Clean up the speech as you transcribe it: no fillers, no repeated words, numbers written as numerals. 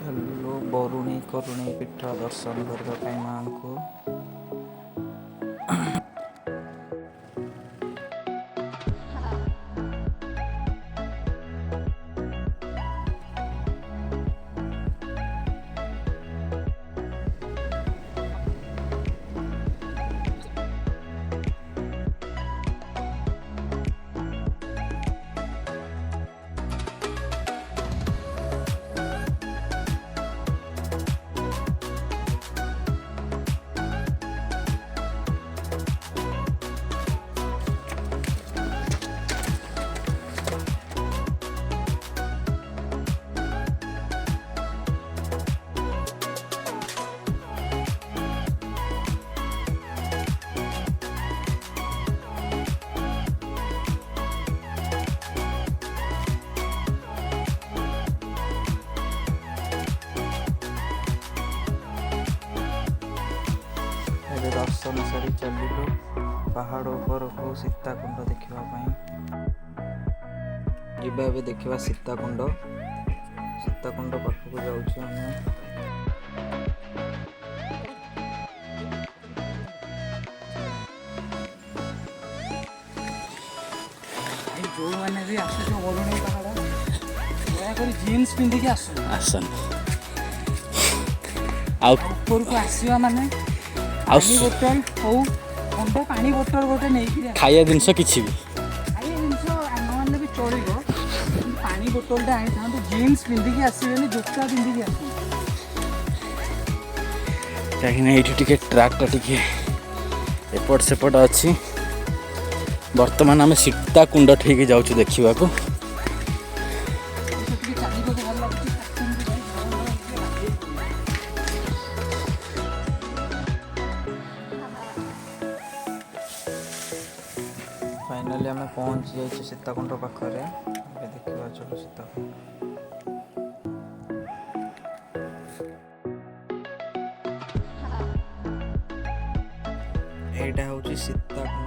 चलो बरुणी करुणी पीठ दर्शन करने माँ को। दर्शन सारी चलू पहाड़ ऊपर को सीताकुंड देखापी जीवा देखा सीताकुंड सीताकुंड पाखक जाऊँ जो मैंने भी आसो बरुणी पहाड़ दयाकोरी जीन्स पिंधिकी आसन ऊपर को आसवा माने पानी बोतल हो ठंडा पानी बोतल गोटे नहीं खाया जिनस किसी भी खाया जिनस आने भी चलो पानी बोतलटा आनी था जीन्स पिंधिकी आसबे जोता पिंधिकी आस कहीं ये ट्रैकटा टी एपट सेपट अच्छी बर्तमान आम सीताकुंड ठीक जाऊँ देखा को। फाइनाली आम पहुँची जाइए सीताकुंड पाखरे देखा चलो सीताकुंड। एटा हूँ सीताकुंड